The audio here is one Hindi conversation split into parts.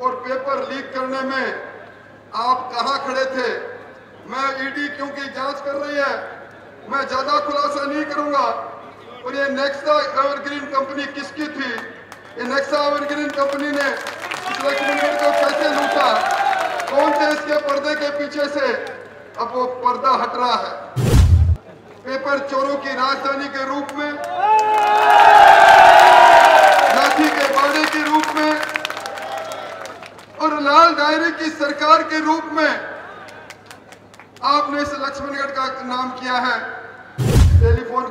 और पेपर लीक करने में आप कहां खड़े थे? मैं ईडी क्योंकि जांच कर रही है, मैं ज्यादा खुलासा नहीं करूंगा। और ये नेक्सा एवरग्रीन कंपनी किसकी थी? ये नेक्सा एवरग्रीन कंपनी ने इस लक्ष्मणगढ़ को कैसे लूटा? कौन थे इसके पर्दे के पीछे से? अब वो पर्दा हट रहा है। पेपर चोरों की राजधानी के रूप में, लाठी के बाड़े के रूप में और लाल डायरे की सरकार के रूप में आपने इस लक्ष्मणगढ़ का नाम किया है। टेलीफोन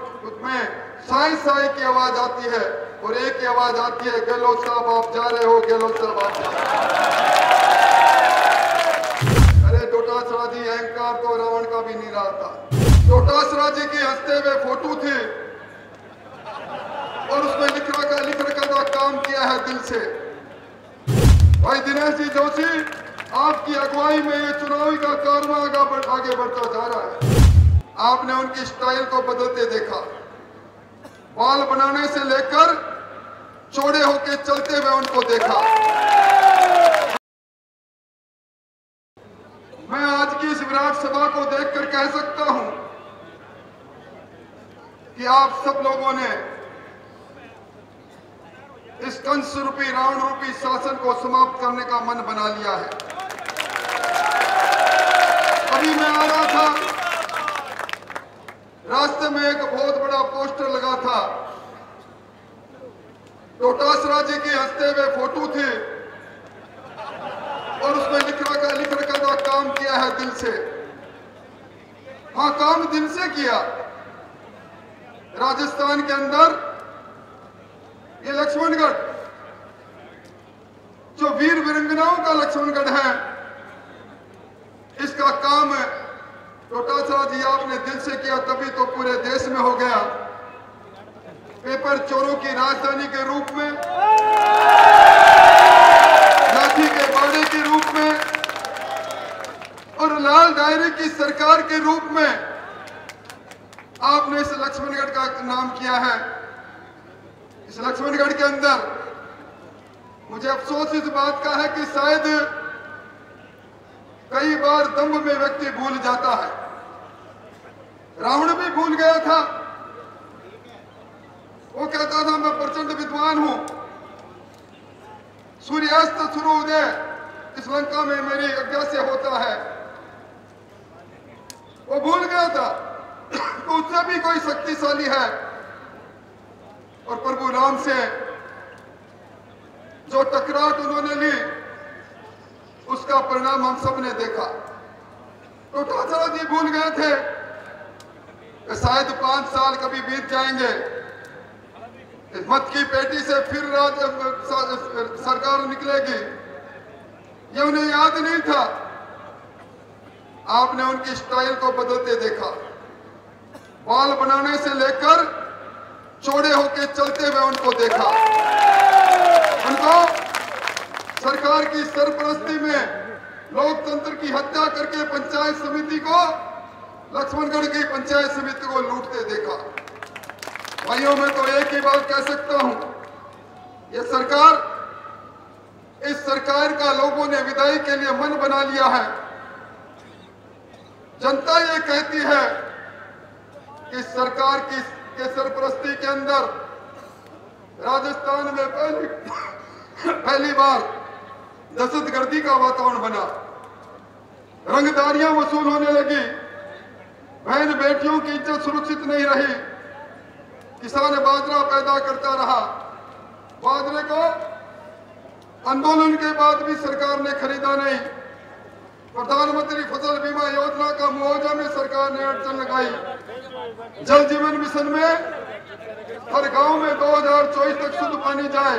में साई साई की आवाज आती है और एक ही आवाज आती है, गहलोत साहब आप जा रहे हो, गहलोत साहब आप जा रहे हो। अरे डोटासरा जी अहंकार तो रावण का भी नहीं रहा था। डोटासरा जी की हंसते हुए फोटो थी और उसमें लिख रखा था काम किया है दिल से। भाई दिनेश जी जोशी, आपकी अगुवाई में ये चुनावी का कारवा आगे बढ़ता जा रहा है। आपने उनकी स्टाइल को बदलते देखा, बाल बनाने से लेकर चौड़े होके चलते हुए उनको देखा। मैं आज की इस विराट सभा को देखकर कह सकता हूं कि आप सब लोगों ने इस कंस रूपी रावण रूपी शासन को समाप्त करने का मन बना लिया है। अभी मैं आ रहा था, रास्ते में एक बहुत बड़ा पोस्टर लगा था, डोटासरा जी की हंसते हुए फोटो थी और उसमें लिख रखा था काम किया है दिल से। हाँ, काम दिल से किया। राजस्थान के अंदर ये लक्ष्मणगढ़ जो वीर वीरंगनाओं का लक्ष्मणगढ़ है, इसका काम डोटासरा जी आपने दिल से किया, तभी तो पूरे देश में हो गया। पेपर चोरों की राजधानी के रूप में, लाठी के बाड़े के रूप में और लाल डायरे की सरकार के रूप में आपने इस लक्ष्मणगढ़ का नाम किया है। इस लक्ष्मणगढ़ के अंदर मुझे अफसोस इस बात का है कि शायद कई बार दंभ में व्यक्ति भूल जाता है। रावण भी भूल गया था, वो कहता था मैं प्रचंड विद्वान हूं, सूर्यास्त सूर्योदय इस लंका में मेरी आज्ञा से होता है। वो भूल गया था तो उससे भी कोई शक्तिशाली है। और प्रभु राम से जो टकराहट उन्होंने ली, उसका परिणाम हम सब ने देखा। तो डोटासरा जी भूल गए थे कि शायद 5 साल कभी बीत जाएंगे, इस मत की पेटी से फिर सरकार निकलेगी, ये उन्हें याद नहीं था। आपने उनकी स्टाइल को बदलते देखा, बाल बनाने से लेकर चौड़े होके चलते हुए उनको देखा। उनको सरकार की सरपरस्ती में लोकतंत्र की हत्या करके पंचायत समिति को, लक्ष्मणगढ़ की पंचायत समिति को लूटते देखा। भाइयों, मैं तो एक ही बात कह सकता हूं, ये सरकार, इस सरकार का लोगों ने विदाई के लिए मन बना लिया है। जनता ये कहती है कि सरकार की के सरपरस्ती के अंदर राजस्थान में पहली बार दहशतगर्दी का वातावरण बना, रंगदारियां वसूल होने लगी, बहन बेटियों की इज्जत सुरक्षित नहीं रही, किसान बाजरा पैदा करता रहा, बाजरे को आंदोलन के बाद भी सरकार ने खरीदा नहीं, प्रधानमंत्री फसल बीमा योजना का मुआवजा में सरकार ने अड़चन लगाई, जल जीवन मिशन में हर गांव में 2024 तक शुद्ध पानी जाए।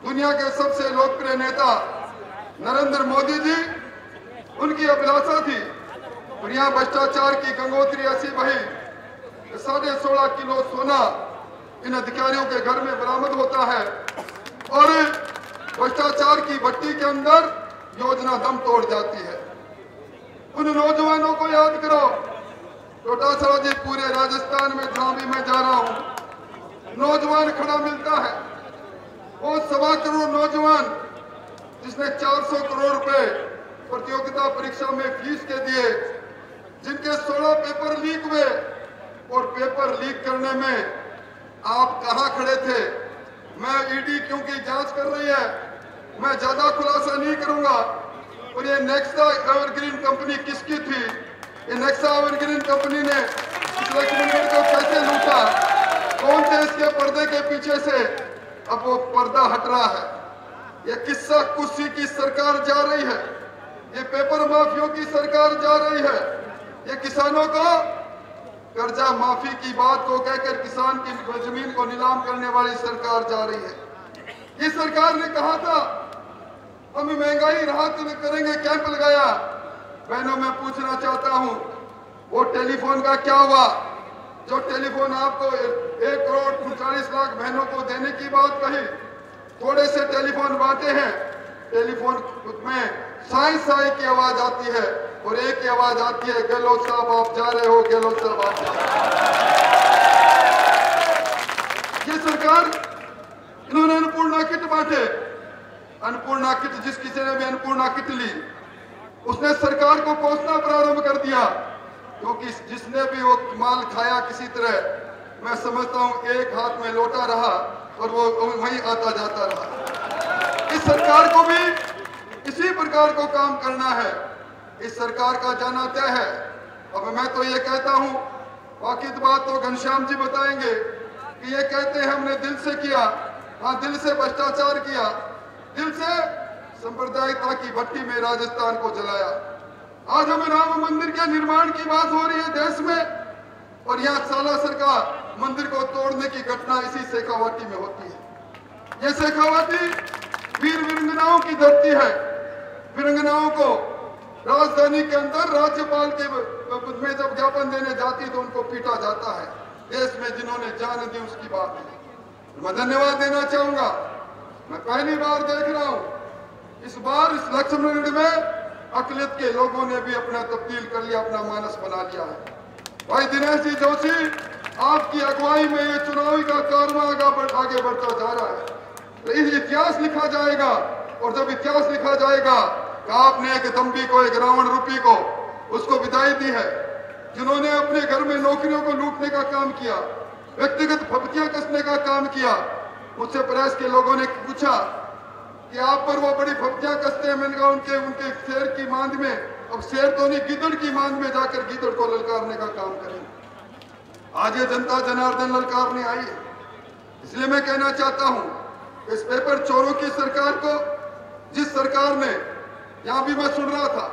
दुनिया के सबसे लोकप्रिय नेता नरेंद्र मोदी जी, उनकी अभिलाषा थी। और यहाँ भ्रष्टाचार की गंगोत्री ऐसी बही, 16.5 किलो सोना इन अधिकारियों के घर में बरामद होता है और भ्रष्टाचार की भट्टी के अंदर योजना दम तोड़ जाती है। उन नौजवानों को याद करो। डोटासरा जी, पूरे राजस्थान में जहां भी मैं जा रहा हूं, नौजवान खड़ा मिलता है। वो 1.25 करोड़ नौजवान जिसने 400 करोड़ रुपए प्रतियोगिता परीक्षा में फीस के दिए, जिनके 16 पेपर लीक हुए, और पेपर लीक करने में आप कहां खड़े थे? मैं ईडी क्योंकि जांच कर रही है, मैं ज्यादा खुलासा नहीं करूंगा। और ये नेक्सा एवरग्रीन कंपनी किसकी थी? ये नेक्सा एवरग्रीन कंपनी ने इस लक्ष्मणगढ़ को कैसे लूटा? कौन थे इसके पर्दे के पीछे से? अब वो पर्दा हट रहा है। ये किस्सा कुर्सी की सरकार जा रही है, ये पेपर माफियों की सरकार जा रही है, ये किसानों को कर्जा माफी की बात को कहकर किसान की जमीन को नीलाम करने वाली सरकार जा रही है। ये सरकार ने कहा था हम महंगाई राहत करेंगे, कैंप लगाया। बहनों, मैं पूछना चाहता हूं, वो टेलीफोन का क्या हुआ? जो टेलीफोन आपको 1 करोड़ 39 लाख बहनों को देने की बात कही, थोड़े से टेलीफोन बांटे हैं, टेलीफोन में साई साई की आवाज आती है और एक ही आवाज आती है, गहलोत साहब आप जा रहे हो, गहलोत साहब आप जा रहे हो। ये सरकार, इन्होंने अन्नपूर्णा किट बांटे। अन्नपूर्णा किट, जिस किसी ने भी अन्नपूर्णा किट ली, उसने सरकार को कोसना प्रारंभ कर दिया, क्योंकि जिसने भी वो माल खाया किसी तरह, मैं समझता हूं एक हाथ में लोटा रहा और वो वहीं आता जाता रहा। इस सरकार को भी इसी प्रकार को काम करना है। इस सरकार का जाना तय है। अब मैं तो ये कहता हूं, बाकी बात तो घनश्याम जी बताएंगे कि ये कहते हैं हमने दिल से किया। हाँ, दिल से भ्रष्टाचार किया, दिल से सांप्रदायिकता की भट्टी में राजस्थान को जलाया। आज हमें राम मंदिर के निर्माण की बात हो रही है देश में, और यहाँ सालासर का मंदिर को तोड़ने की घटना इसी शेखावाटी में होती है। ये शेखावाटी वीर वीरंगनाओं की धरती है। वीरंगनाओं को राजधानी के अंदर राज्यपाल के में जब ज्ञापन देने जाती तो उनको पीटा जाता है। देश में जिन्होंने जान दी उसकी बात है। मैं धन्यवाद देना चाहूंगा। मैं पहली बार देख रहा हूं, इस बार इस लक्ष्मणगढ़ में अकलियत के लोगों ने भी अपना तब्दील कर लिया, अपना मानस बना लिया है। भाई दिनेश जी जोशी, आपकी अगुवाई में ये चुनावी का कारवां आगे बढ़ता जा रहा है। तो इस इतिहास लिखा जाएगा, और जब इतिहास लिखा जाएगा कि आपने एक दम्भी को, एक रावण रूपी को, उसको विदाई दी है, जिन्होंने अपने घर में नौकरियों को लूटने का काम किया, व्यक्तिगत फपतियां कसने का काम किया। मुझसे प्रेस के लोगों ने पूछा कि आप पर वो बड़ी फपतियां कसते हैं। मैंने कहा उनके शेर की मांद में, अब शेर तो नहीं, गिदड़ की मांद में जाकर गिदड़ को ललकारने का काम करें। आज ये जनता जनार्दन ललकारने आई है। इसलिए मैं कहना चाहता हूं, इस पेपर चोरों की सरकार को, जिस सरकार ने, यहां भी मैं सुन रहा था,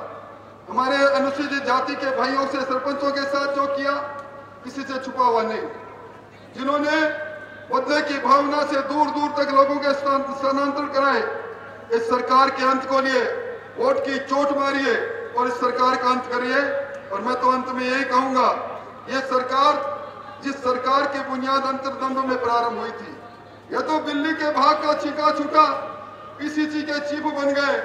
हमारे अनुसूचित जाति के भाइयों से, सरपंचों के साथ जो किया, किसी से छुपा हुआ नहीं। जिन्होंने बदले की भावना से दूर दूर तक लोगों के स्थानांतरण कराए, इस सरकार के अंत को लिए वोट की चोट मारिए और इस सरकार का अंत करिए। और मैं तो अंत में यही कहूंगा, ये सरकार, जिस सरकार की बुनियाद अंतर्द्वंद में प्रारंभ हुई थी, यह तो बिल्ली के भाग का छीका छूटा पीसीसी के चीफ बन गए,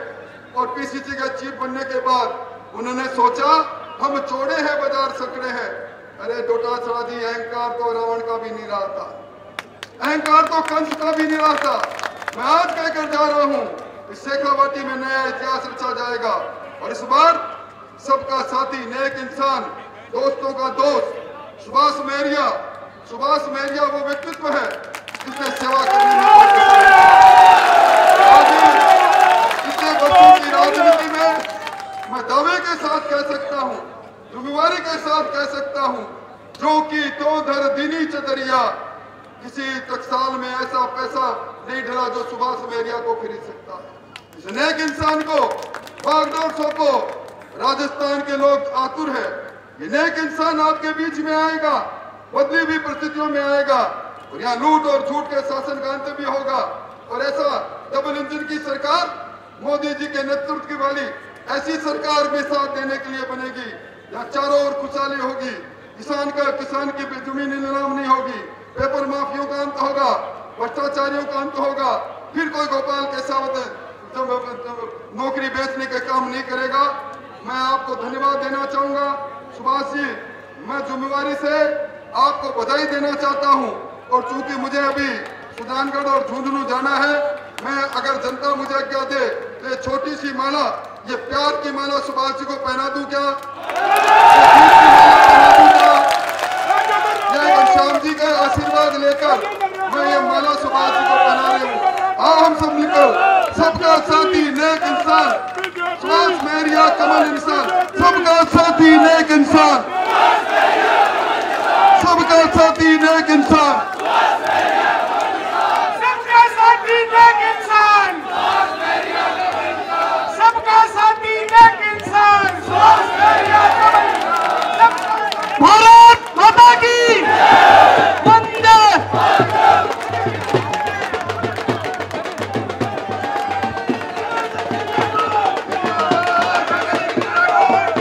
और पीसीसी के चीफ बनने के बाद उन्होंने सोचा हम चौड़े हैं, बाजार सकड़े हैं। अरे डोटा चढ़ा दी, अहंकार तो रावण का भी नहीं रहा था, अहंकार तो कंस का भी नहीं रहा था। मैं आज कहकर जा रहा हूं, इस शेखावाटी में नया इतिहास रचा जाएगा, और इस बार सबका साथी, नेक इंसान, दोस्तों का दोस्त सुभाष मेहरिया। सुभाष मेहरिया वो व्यक्तित्व है जिसने सेवा करने में आज इतने वर्षों की राजनीति में मैं दावे के साथ कह सकता हूं, जिम्मेवारी के साथ कह सकता हूं, जो कि तो धर दीनी चतरिया, किसी टकसाल में ऐसा पैसा नहीं डला जो सुभाष मेहरिया को खरीद सकता है। इस नेक इंसान को बागडोर सौंपो। राजस्थान के लोग आतुर है, ये नेक इंसान आपके बीच में आएगा, बदली हुई परिस्थितियों में आएगा, और यहाँ लूट और झूठ के शासन का अंत भी होगा। और ऐसा डबल इंजन की सरकार, मोदी जी के नेतृत्व वाली ऐसी सरकार में साथ देने के लिए बनेगी, यहाँ चारों ओर खुशहाली होगी, किसान की जमीन नीलाम नहीं होगी, पेपर माफियों का अंत होगा, भ्रष्टाचारियों का अंत होगा, फिर कोई गोपाल के साथ नौकरी बेचने का काम नहीं करेगा। मैं आपको धन्यवाद देना चाहूंगा सुभाष जी। मैं जिम्मेवारी से आपको बधाई देना चाहता हूं, और चूंकि मुझे अभी सुजानगढ़ और झुंझुनू जाना है, मैं अगर जनता मुझे आज्ञा दे ये छोटी सी माला, ये प्यार की माला सुभाष जी को पहना दूं क्या? ये घनश्याम जी का आशीर्वाद लेकर मैं ये माला सुभाष जी को पहना रही हूँ। हम सब मिलकर सबका साथी नेक इंसान सुभाष मेहरिया कमल इंसान